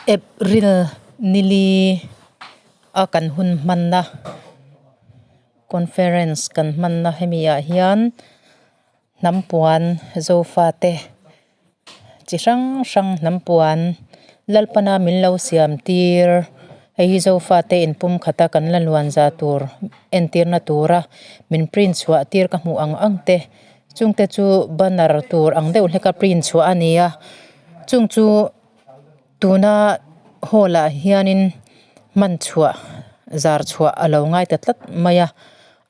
April nili akan hun manna conference kan manna hemia hian nampuan zofate chi sang nampuan lalpana minlo siam tir hei zofate in pum khata kan lalwan za tur entir na tura min print chwa tir ka mu ang angte chungte chu banner tur ang deuh hleka print chwa ania chung chu tuna hola hianin man chwa zar chwa alo ngai tatlat maya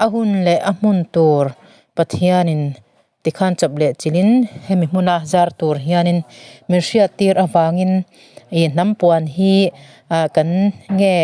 ahun le amun tur pathianin tikhan chaple chilin hemi hmuna zar tur hianin mirhriat tir awangin I nampuan hi kan nge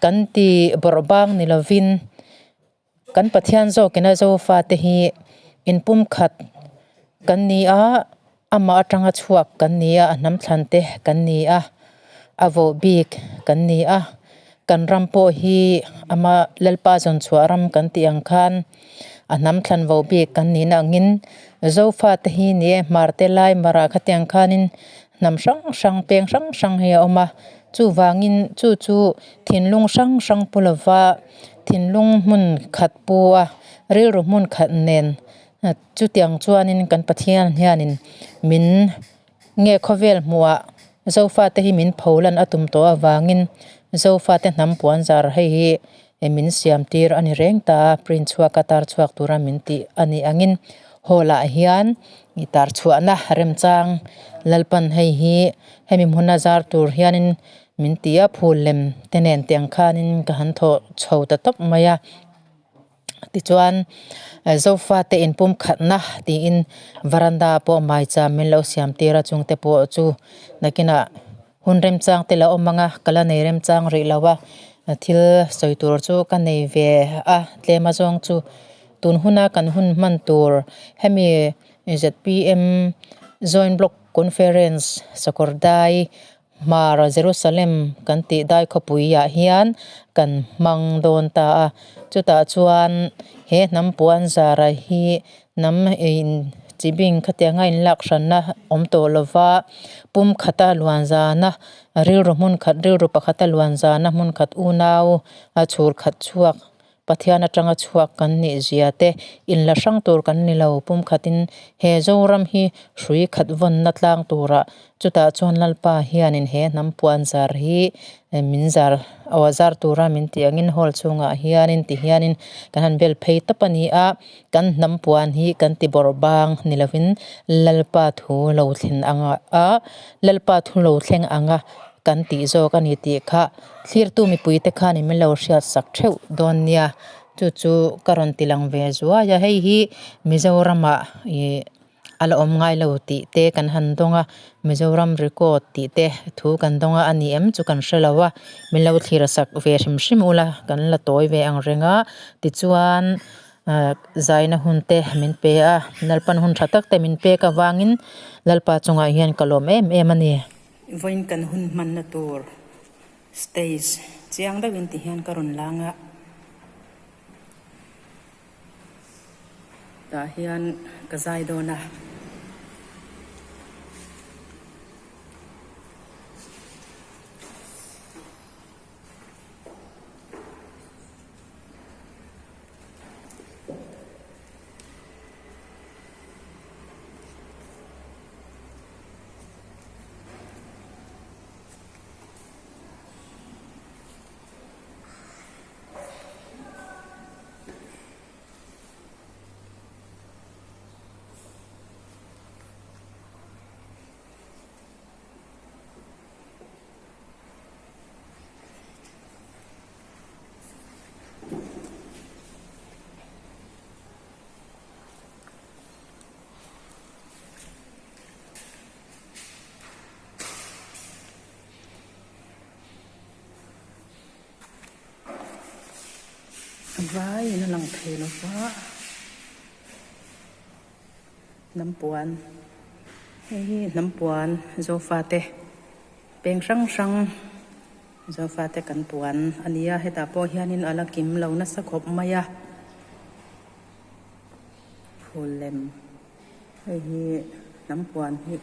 kan ti borbang nilovin kan pathian zo kena zo fa te hi in pum khat kan ni a ama atanga chuak kan ni a nam thlante kan ni a avo bik kan ni a kan rampo hi ama lalpa zon chuaram kan ti ang khan anam thlan vo bik kan ni na ngin zo fa te hi ni martelai mara khatyang khanin nam sang peng sang he oma chu wangin chu thinlung sang pulawa thinlung mun khat puwa rilru mun khat nen chu tiang chuanin kan pathian hianin min nge khovel muwa zofa te hi min pholan atum to awangin zofa te nampuan zar hei emin siam tir ani rengta print chhuak atar chhuak tura min ti ani angin hola hian itar chhuana remchang lalpan hei hi hemi hmuna zar tur hianin min tia phulem tenen tiang khanin ka han tho chhota top maya ti chuan zofa te in pum khatna ti in varanda po mai cha min lo siam tira chungte po chu nakina hun remchang te la omanga kala nei remchang ri lawa thil soitur chu kan nei ve a tlema zong chu tun huna kan hun man tur hemi ZPM joint block conference sakordai mara Jerusalem kan ti dai khopuia hian kan mang don ta chuta chuan he nampuan zara hi nam in chibing khatia in lakshanna omto lova pum khata luanza na rilru mun khat rilru pakhata luanza na mun khat unau a chhur khat chuak pathian atanga chuak kan ni ziate in la sang tur kan ni lo pum khatin he zoram hi hrui khat von na tlang tura chuta chuan lalpa hianin he nampuan zar hi minzar awazar tura min ti angin hol chunga hianin ti hianin kan han bel phei tapani a kan nampuan hi kan ti borbang nilovin lalpa thu lo thin anga a lalpa thu lo thleng anga kan ti zo kan ni ti kha thlir tu mi puite kha ni melo hriat sak theu don nia chu karon tilang ve zuwa ya hei hi mizorama ala om ngai lo ti te kan han donga mizoram record ti te thu kan donga ani em chu kan hrelawa milo thira sak ve hrim ula kan la toy ve ang renga ti chuan zaina hunte min pe a nalpan hun thatak te min pe ka wangin lalpa chunga hian kalom em ani voin kan hun man na tur stage chiang da win ti hian karon langa ta hian ka zai dona vai na lang thelo pa nampuan hei nampuan zofate peng sang zofate kan puan ania heta po hianin alakim lo na sakhop maya phulem hei nampuan hi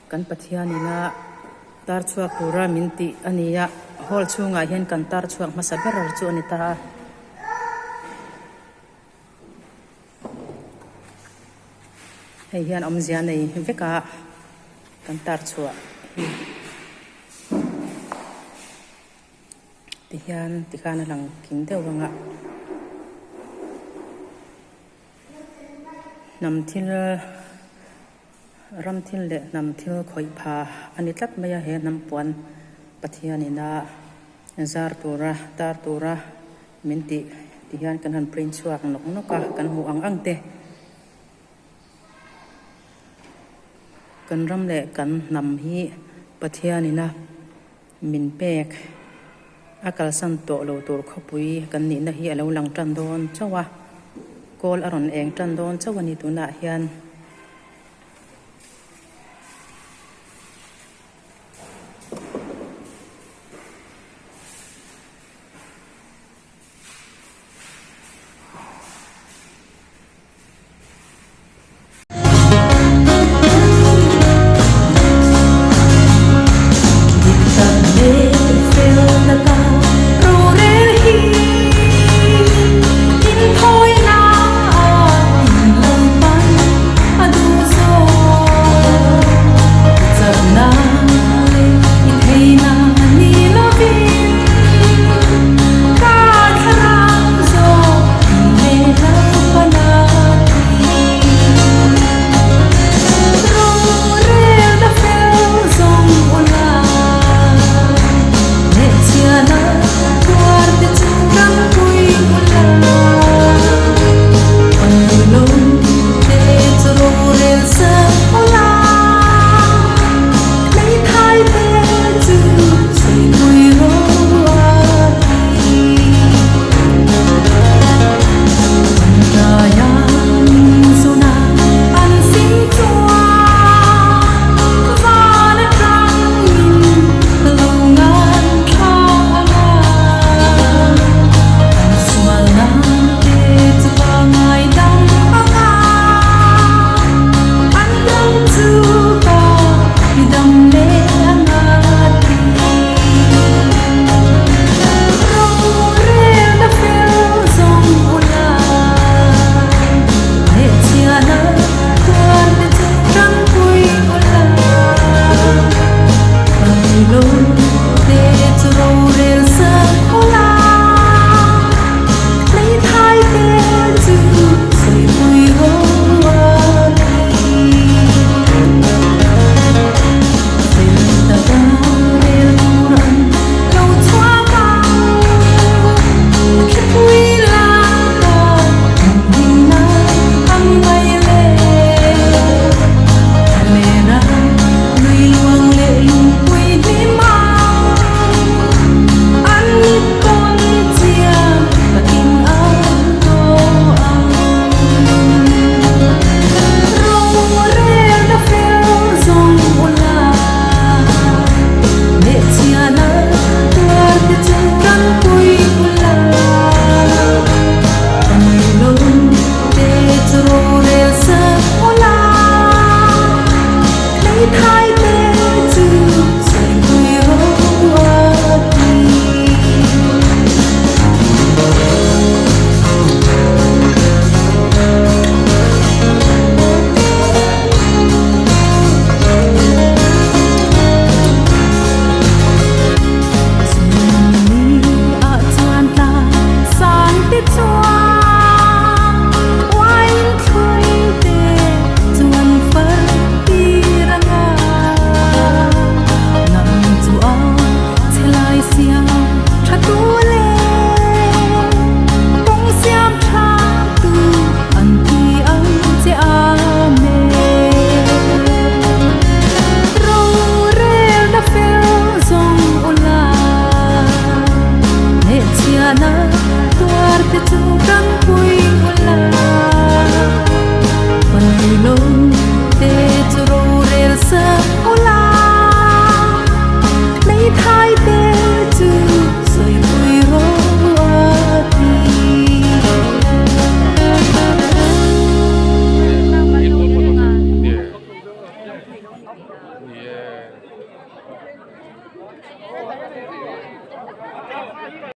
kan pathianina tar chuak tura minti ania hol chunga hian kan tar chuak masa berar chu ani ta hei hian omzia nei veka kan tar chuak ti hian tikana lang king deuh wanga nam thil ram thil le nam thil khoi pha ani tlat maya he nam puan pathianina zar tura tar tura minti ti hian kan han print chuak nok noka kan hu ang te kan ram le kan nam hi pathianina min pek akal san to lo tur khopui kan ni na hi alo lang tan don chawa kol aron eng tan don chawani tuna hian